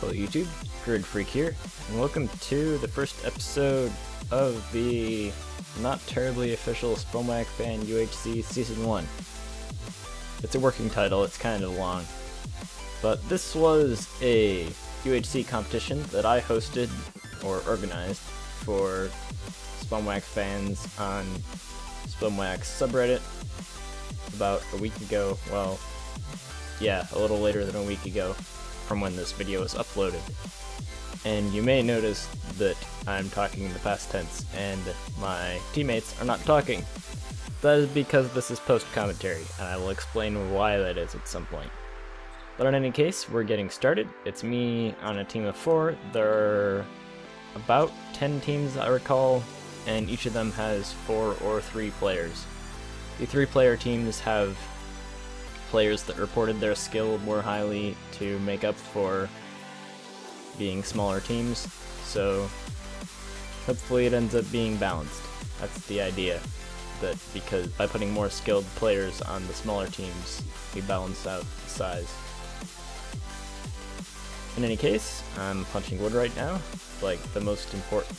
Hello YouTube, Grid Freak here, and welcome to the first episode of the not terribly official Spumwack Fan UHC Season 1. It's a working title, it's kind of long. But this was a UHC competition that I hosted, or organized, for Spumwack fans on Spumwack's subreddit about a week ago. Well, yeah, a little later than a week ago from when this video was uploaded. And you may notice that I'm talking in the past tense and my teammates are not talking. That is because this is post-commentary, and I will explain why that is at some point. But in any case, we're getting started. It's me on a team of 4. There are about 10 teams I recall, and each of them has 4 or 3 players. The 3-player teams have players that reported their skill more highly to make up for being smaller teams, so hopefully it ends up being balanced. That's the idea, that because by putting more skilled players on the smaller teams, we balance out the size. In any case, I'm punching wood right now, like the most important,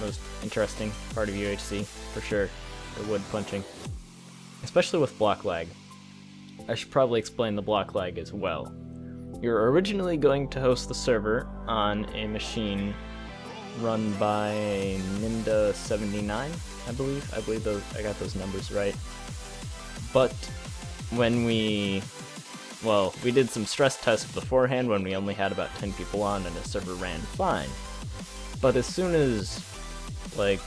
most interesting part of UHC, for sure, the wood punching. Especially with block lag. I should probably explain the block lag as well. You're originally going to host the server on a machine run by Ninda79, I believe. I got those numbers right. But when we did some stress tests beforehand when we only had about 10 people on and the server ran fine. But as soon as, like,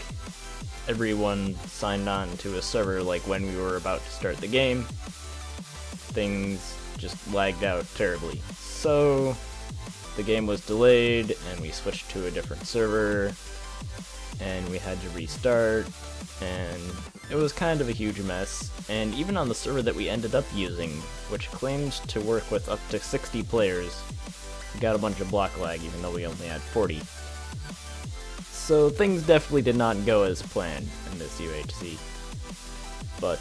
everyone signed on to a server, like when we were about to start the game, things just lagged out terribly. So the game was delayed and we switched to a different server and we had to restart, and it was kind of a huge mess. And even on the server that we ended up using, which claims to work with up to 60 players, we got a bunch of block lag even though we only had 40. So things definitely did not go as planned in this UHC. But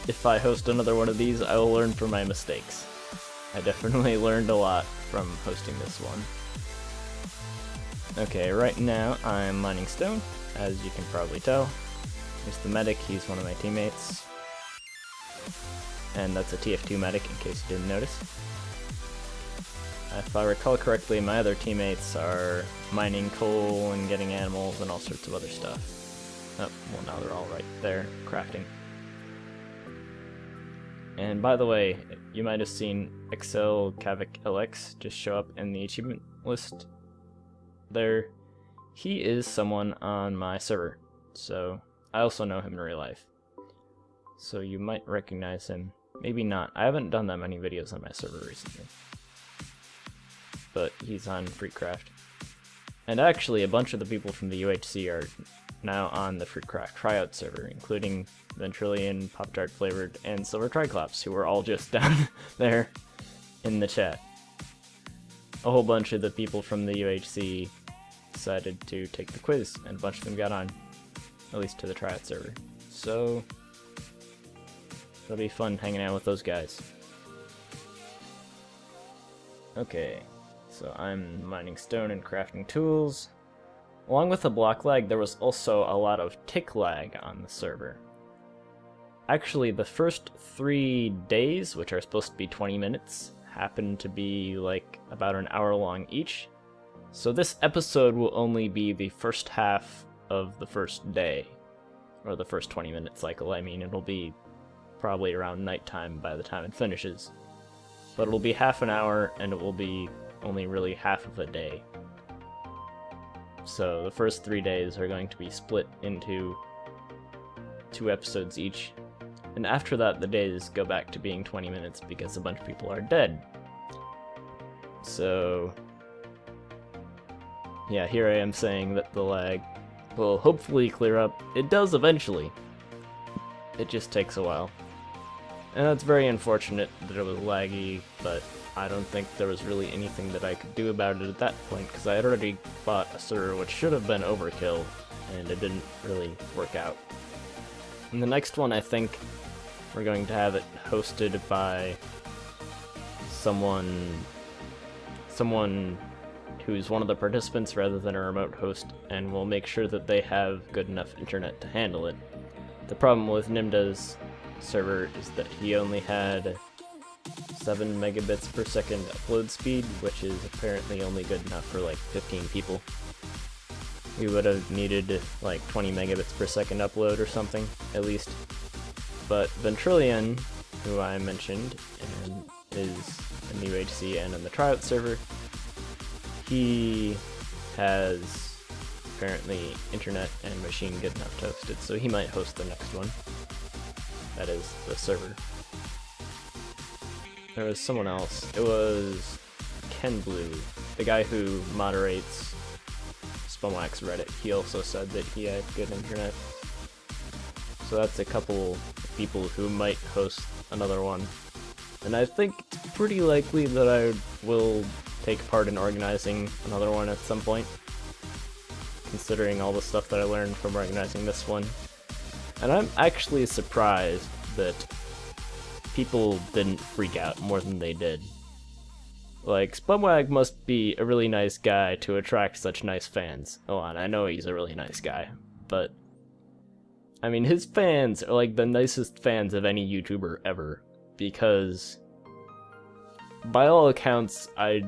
if I host another one of these, I will learn from my mistakes. I definitely learned a lot from hosting this one. Okay, right now I'm mining stone, as you can probably tell. Here's the medic, he's one of my teammates. And that's a TF2 medic, in case you didn't notice. If I recall correctly, my other teammates are mining coal and getting animals and all sorts of other stuff. Oh, well now they're all right there, crafting. And by the way, you might have seen xlkaviclx just show up in the achievement list there. He is someone on my server, so I also know him in real life. So you might recognize him. Maybe not. I haven't done that many videos on my server recently. But he's on Freecraft. And actually, a bunch of the people from the UHC are now on the Freecraft tryout server, including Ventrillion, Pop-Tart Flavored, and silvertriclops, who were all just down there in the chat. A whole bunch of the people from the UHC decided to take the quiz, and a bunch of them got on, at least to the tryout server. So it'll be fun hanging out with those guys. Okay, so I'm mining stone and crafting tools. Along with the block lag, there was also a lot of tick lag on the server. Actually, the first 3 days, which are supposed to be 20 minutes, happen to be like about an hour long each. So this episode will only be the first half of the first day, or the first 20-minute cycle. I mean, it'll be probably around nighttime by the time it finishes. But it'll be half an hour, and it will be only really half of a day. So the first 3 days are going to be split into 2 episodes each. And after that, the days go back to being 20 minutes because a bunch of people are dead. So yeah, here I am saying that the lag will hopefully clear up. It does eventually. It just takes a while. And that's very unfortunate that it was laggy, but I don't think there was really anything that I could do about it at that point, because I had already bought a server which should have been overkill, and it didn't really work out. In the next one, I think we're going to have it hosted by someone someone who's one of the participants rather than a remote host, and we'll make sure that they have good enough internet to handle it. The problem with Nimda's server is that he only had 7 megabits per second upload speed, which is apparently only good enough for like 15 people. We would have needed like 20 megabits per second upload or something, at least. But Ventrillion, who I mentioned, and is in the UHC and on the tryout server, he has apparently internet and machine good enough to host it, so he might host the next one. That is the server. There was someone else. It was Crshnbn, the guy who moderates Spumwack's Reddit. He also said that he had good internet. So that's a couple of people who might host another one. And I think it's pretty likely that I will take part in organizing another one at some point, considering all the stuff that I learned from organizing this one. And I'm actually surprised that people didn't freak out more than they did. Like, Spumwack must be a really nice guy to attract such nice fans. Oh, and I know he's a really nice guy, but I mean, his fans are like the nicest fans of any YouTuber ever, because by all accounts, I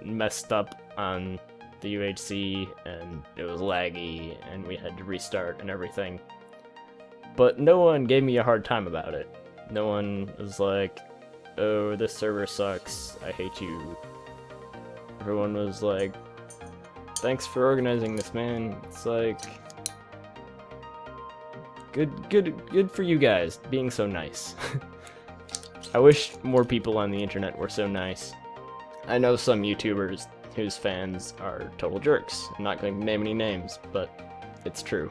messed up on the UHC, and it was laggy, and we had to restart and everything. But no one gave me a hard time about it. No one was like, oh, this server sucks, I hate you. Everyone was like, thanks for organizing this, man. It's like, good for you guys being so nice. I wish more people on the internet were so nice. I know some YouTubers whose fans are total jerks. I'm not going to name any names, but it's true.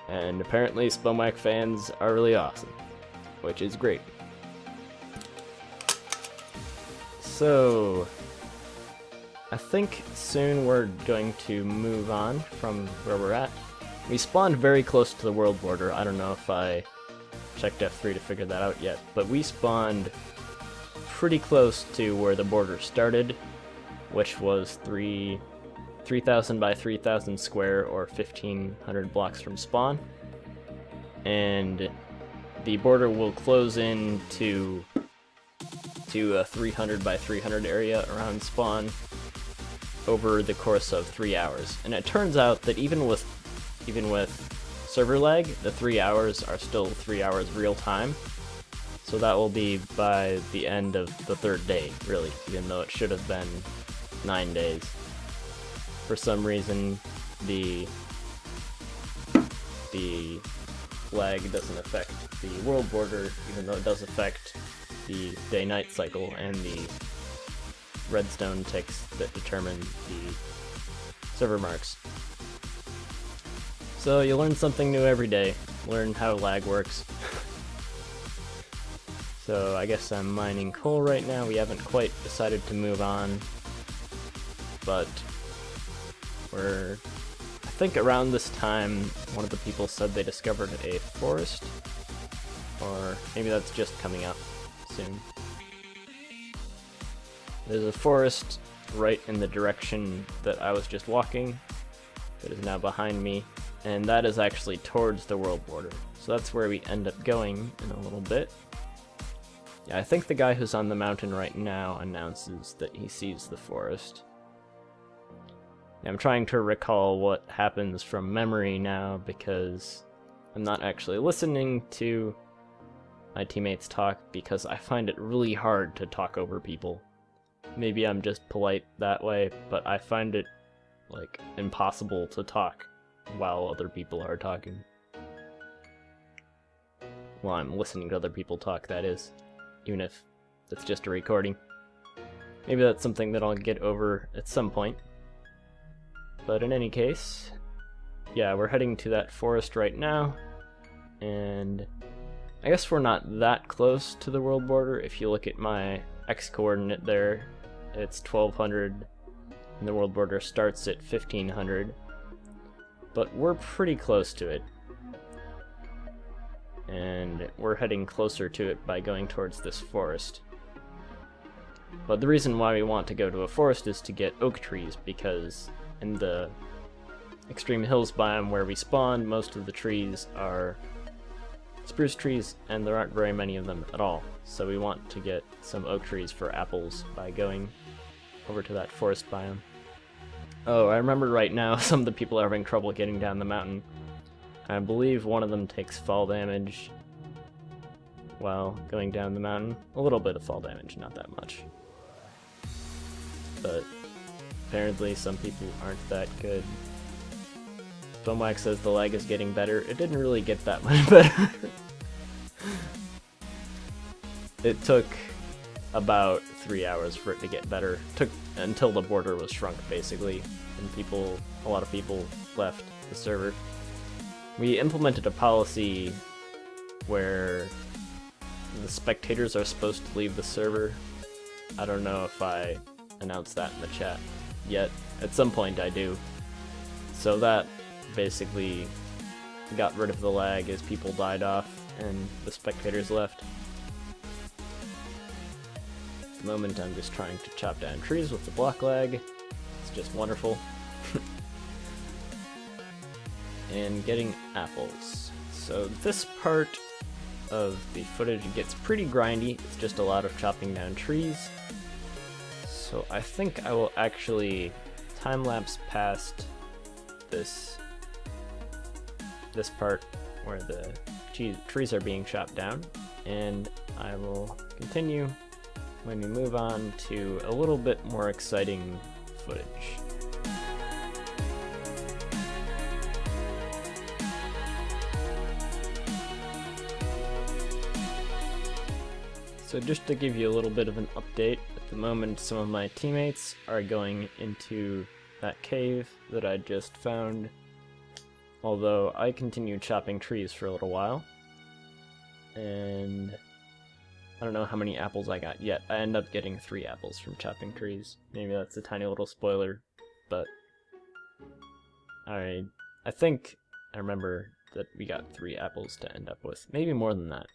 And apparently Spumwack fans are really awesome, which is great. So, I think soon we're going to move on from where we're at. We spawned very close to the world border. I don't know if I checked F3 to figure that out yet, but we spawned pretty close to where the border started, which was 3,000 by 3,000 square, or 1,500 blocks from spawn. And the border will close in to a 300 by 300 area around spawn over the course of 3 hours. And it turns out that even with server lag, the 3 hours are still 3 hours real time. So that will be by the end of the 3rd day, really, even though it should have been 9 days. For some reason, the lag doesn't affect the world border, even though it does affect the day-night cycle and the redstone ticks that determine the server marks. So you learn something new every day. Learn how lag works. So I guess I'm mining coal right now. We haven't quite decided to move on, but I think around this time, one of the people said they discovered a forest, or maybe that's just coming up soon. There's a forest right in the direction that I was just walking, that is now behind me, and that is actually towards the world border. So that's where we end up going in a little bit. Yeah, I think the guy who's on the mountain right now announces that he sees the forest. I'm trying to recall what happens from memory now, because I'm not actually listening to my teammates talk, because I find it really hard to talk over people. Maybe I'm just polite that way, but I find it, like, impossible to talk while other people are talking. Well, I'm listening to other people talk, that is. Even if it's just a recording. Maybe that's something that I'll get over at some point. But in any case, yeah, we're heading to that forest right now, and I guess we're not that close to the world border. If you look at my x-coordinate there, it's 1200, and the world border starts at 1500, but we're pretty close to it. And we're heading closer to it by going towards this forest. But the reason why we want to go to a forest is to get oak trees, because in the extreme hills biome where we spawned, most of the trees are spruce trees, and there aren't very many of them at all. So we want to get some oak trees for apples by going over to that forest biome. Oh, I remember right now some of the people are having trouble getting down the mountain. I believe one of them takes fall damage while going down the mountain. A little bit of fall damage, not that much. But apparently some people aren't that good. Spumwack says the lag is getting better. It didn't really get that much better. It took about 3 hours for it to get better. It took until the border was shrunk, basically, and a lot of people left the server. We implemented a policy where the spectators are supposed to leave the server. I don't know if I announced that in the chat yet. At some point I do. So that basically got rid of the lag as people died off and the spectators left. At the moment I'm just trying to chop down trees with the block lag. It's just wonderful. And getting apples. So this part of the footage gets pretty grindy. It's just a lot of chopping down trees. So I think I will actually time-lapse past this part where the trees are being chopped down, and I will continue when we move on to a little bit more exciting footage. So just to give you a little bit of an update, at the moment some of my teammates are going into that cave that I just found, although I continued chopping trees for a little while, and I don't know how many apples I got yet. I end up getting 3 apples from chopping trees. Maybe that's a tiny little spoiler, but I think I remember that we got 3 apples to end up with. Maybe more than that.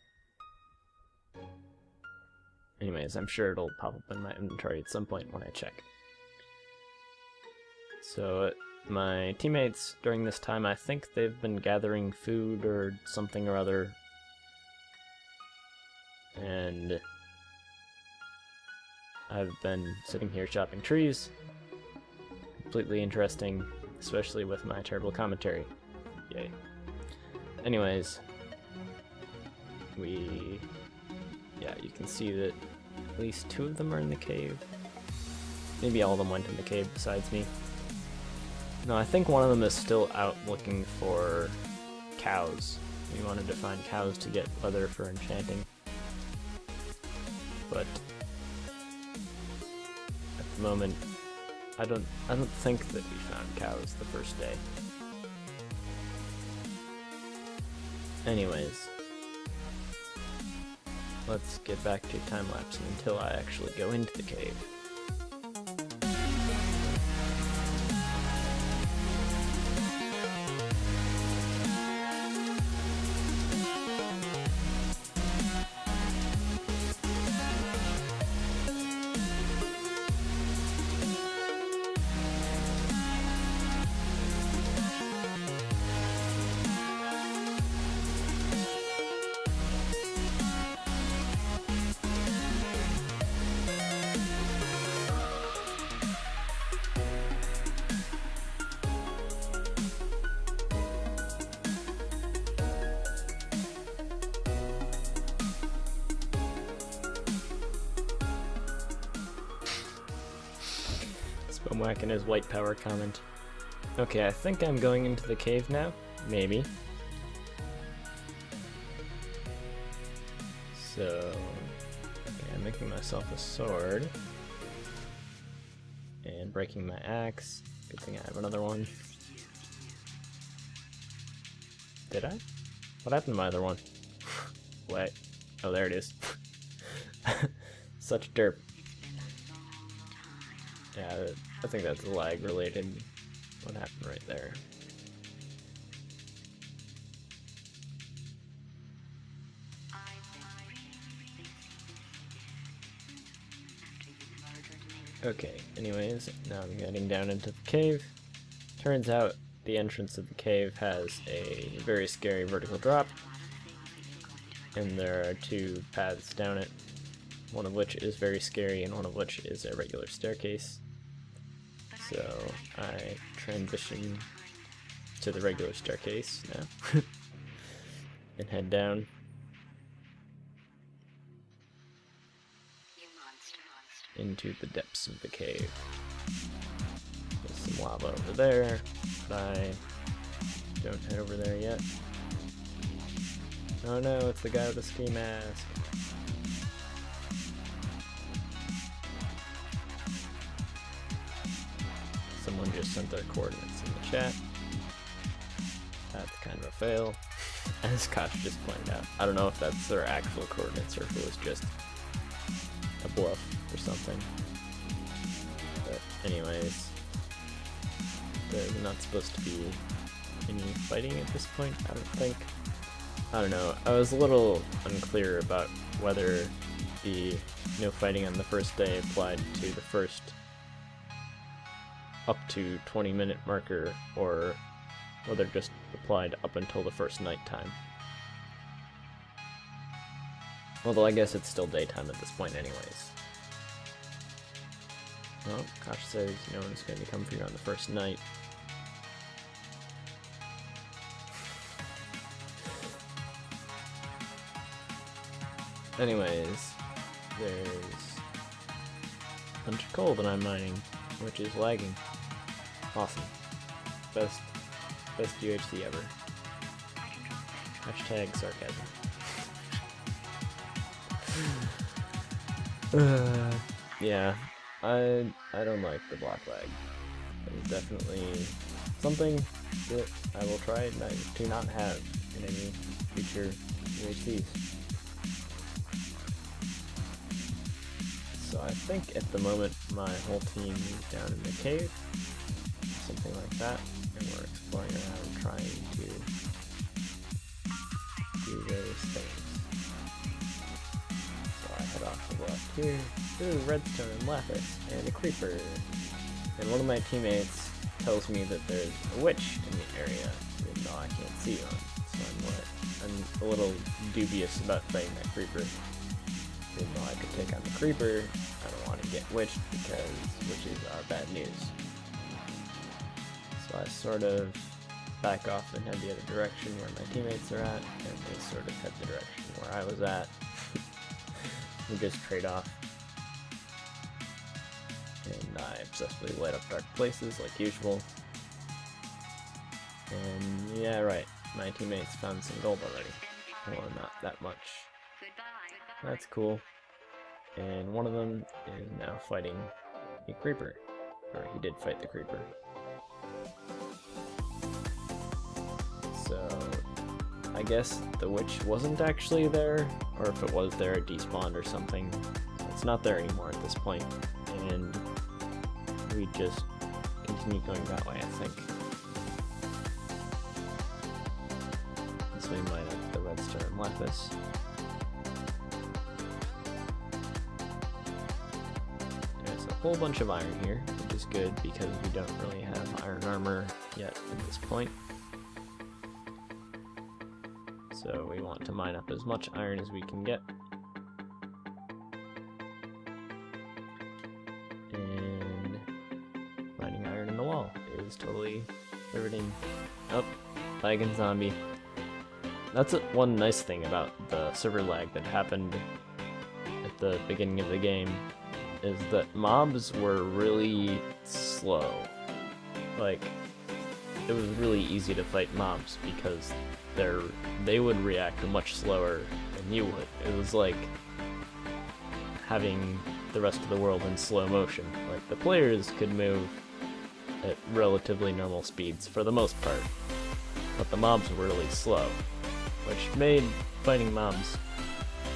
Anyways, I'm sure it'll pop up in my inventory at some point when I check. So my teammates during this time, I think they've been gathering food or something or other. And I've been sitting here chopping trees. Completely interesting, especially with my terrible commentary. Yay. Anyways, yeah, you can see that at least 2 of them are in the cave. Maybe all of them went in the cave besides me. No, I think one of them is still out looking for cows. We wanted to find cows to get leather for enchanting. But at the moment, I don't think that we found cows the first day. Anyways, let's get back to time-lapsing until I actually go into the cave. Spumwack and his white power comment. Okay, I think I'm going into the cave now. Maybe. So, okay, I'm making myself a sword. And breaking my axe. Good thing I have another one. Did I? What happened to my other one? Wait. Oh, there it is. Such derp. Yeah, I think that's lag related. What happened right there? Okay, anyways, now I'm heading down into the cave. Turns out the entrance of the cave has a very scary vertical drop, and there are two paths down it, one of which is very scary and one of which is a regular staircase. So I transition to the regular staircase now and head down. Into the depths of the cave. There's some lava over there, but I don't head over there yet. Oh no, it's the guy with the ski mask. Someone just sent their coordinates in the chat. That's kind of a fail, as Kosh just pointed out. I don't know if that's their actual coordinates or if it was just a bluff or something. But anyways, there's not supposed to be any fighting at this point, I don't think. I don't know, I was a little unclear about whether the no fighting on the first day applied to the first up to 20-minute marker, or whether it just applied up until the first nighttime. Although I guess it's still daytime at this point anyways. Well, Kosh says no one's going to come for you on the first night. Anyways, there's a bunch of coal that I'm mining, which is lagging. Awesome. Best UHC ever. Hashtag sarcasm. Yeah, I don't like the block lag. It is definitely something that I will try to not have in any future UHCs. So I think at the moment my whole team is down in the cave, something like that, and we're exploring around trying to do various things. So I head off to the left here. Ooh, redstone and lapis, and a creeper. And one of my teammates tells me that there's a witch in the area, even though I can't see one. So I'm a little dubious about fighting that creeper. Even though I could take on the creeper, I don't want to get witched because witches are bad news. So I sort of back off and head the other direction where my teammates are at, and they sort of head the direction where I was at. We just trade off. And I obsessively light up dark places like usual. And yeah, right, my teammates found some gold already. Well, not that much. That's cool. And one of them is now fighting a creeper. Or he did fight the creeper. So I guess the witch wasn't actually there, or if it was there, it despawned or something. It's not there anymore at this point, and we just continue going that way, I think. So we might have the redstone and lapis. There's a whole bunch of iron here, which is good because we don't really have iron armor yet at this point. So we want to mine up as much iron as we can get. And mining iron in the wall is totally riveting. Oh, lagging zombie. That's one nice thing about the server lag that happened at the beginning of the game, is that mobs were really slow. Like, it was really easy to fight mobs because they would react much slower than you would. It was like having the rest of the world in slow motion. Like, the players could move at relatively normal speeds for the most part, but the mobs were really slow, which made fighting mobs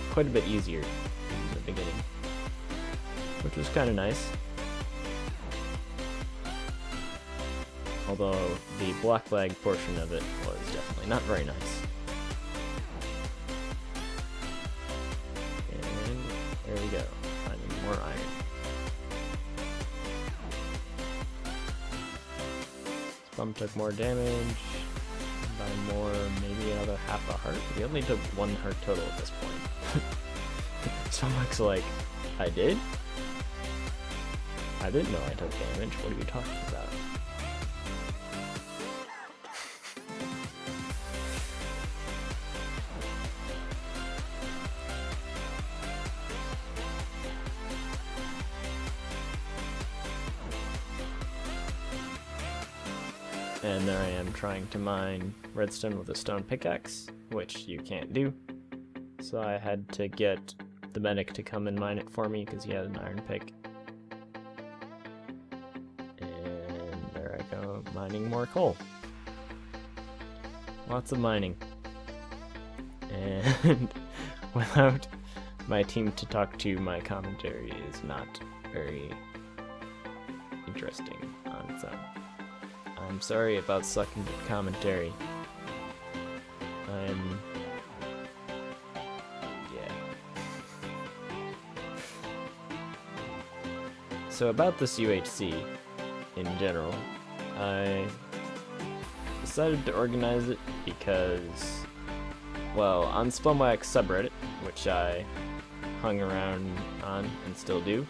quite a bit easier in the beginning, which was kind of nice. Although the block lag portion of it was definitely not very nice. And there we go, finding more iron. Spum took more damage by more, maybe another half a heart. We only took 1 heart total at this point. Spumwack's like, I did? I didn't know I took damage. What are you talking about? And there I am trying to mine redstone with a stone pickaxe, which you can't do. So I had to get the medic to come and mine it for me because he had an iron pick. And there I go, mining more coal. Lots of mining. And without my team to talk to, my commentary is not very interesting on its own. I'm sorry about sucking at commentary. Yeah. So about this UHC in general, I decided to organize it because, well, on Spumwack subreddit, which I hung around on and still do,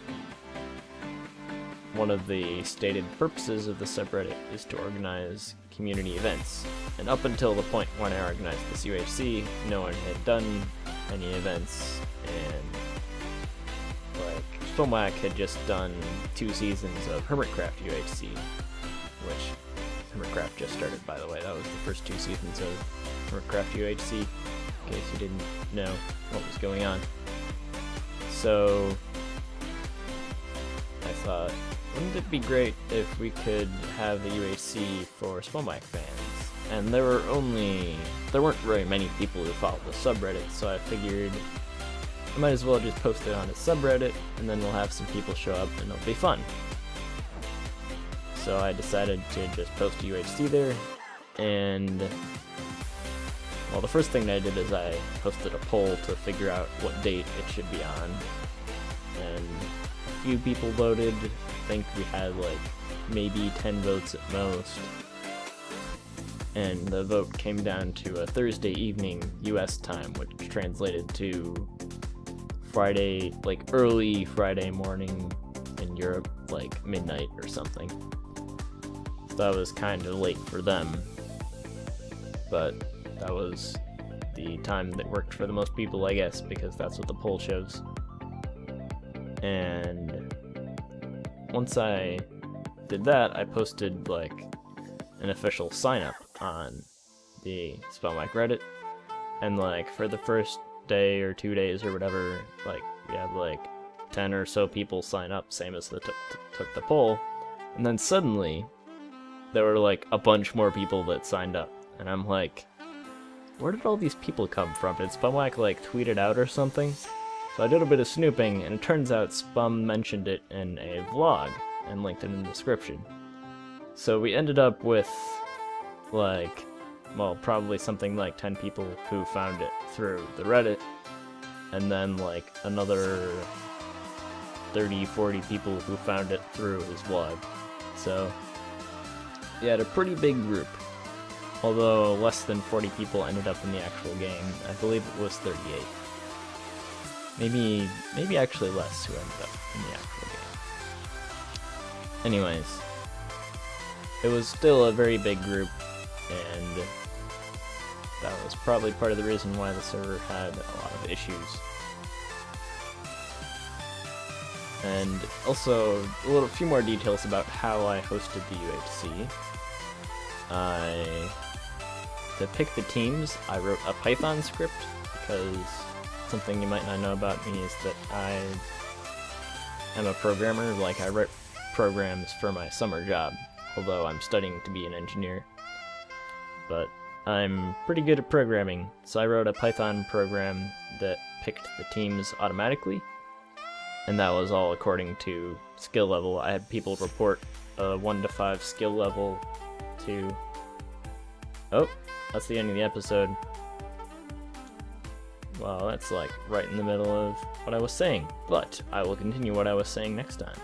one of the stated purposes of the subreddit is to organize community events. And up until the point when I organized this UHC, no one had done any events, and like Spumwack had just done 2 seasons of Hermitcraft UHC, which Hermitcraft just started, by the way. That was the first 2 seasons of Hermitcraft UHC, in case you didn't know what was going on. So I thought, wouldn't it be great if we could have a UHC for Spumwack fans? And there weren't very many people who followed the subreddit, so I figured I might as well just post it on a subreddit, and then we'll have some people show up, and it'll be fun. So I decided to just post a UHC there, and well, the first thing I did is I posted a poll to figure out what date it should be on, and a few people voted. I think we had like maybe 10 votes at most, and the vote came down to a Thursday evening US time, which translated to Friday, like early Friday morning in Europe, like midnight or something. So that was kind of late for them, but that was the time that worked for the most people, I guess, because that's what the poll shows. And once I did that, I posted like an official sign up on the Spumwack Reddit, and like for the first day or 2 days or whatever, like we had like 10 or so people sign up, same as that took the poll, and then suddenly there were like a bunch more people that signed up, and I'm like, where did all these people come from? Did Spumwack like tweet it out or something? So I did a bit of snooping, and it turns out Spum mentioned it in a vlog and linked it in the description. So we ended up with like, well, probably something like 10 people who found it through the Reddit, and then like another 30-40 people who found it through his vlog. So we had a pretty big group, although less than 40 people ended up in the actual game. I believe it was 38. Maybe actually less who ended up in the actual game. Anyways, it was still a very big group, and that was probably part of the reason why the server had a lot of issues. And also, a few more details about how I hosted the UHC. To pick the teams, I wrote a Python script, because something you might not know about me is that I am a programmer. Like, I write programs for my summer job, although I'm studying to be an engineer. But I'm pretty good at programming, so I wrote a Python program that picked the teams automatically, and that was all according to skill level. I had people report a 1 to 5 skill level to... Oh, that's the end of the episode. Well, that's like right in the middle of what I was saying, but I will continue what I was saying next time.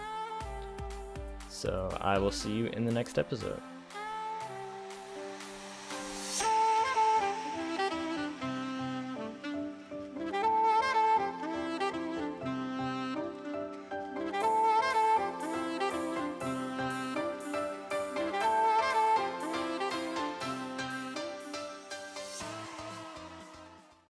So I will see you in the next episode.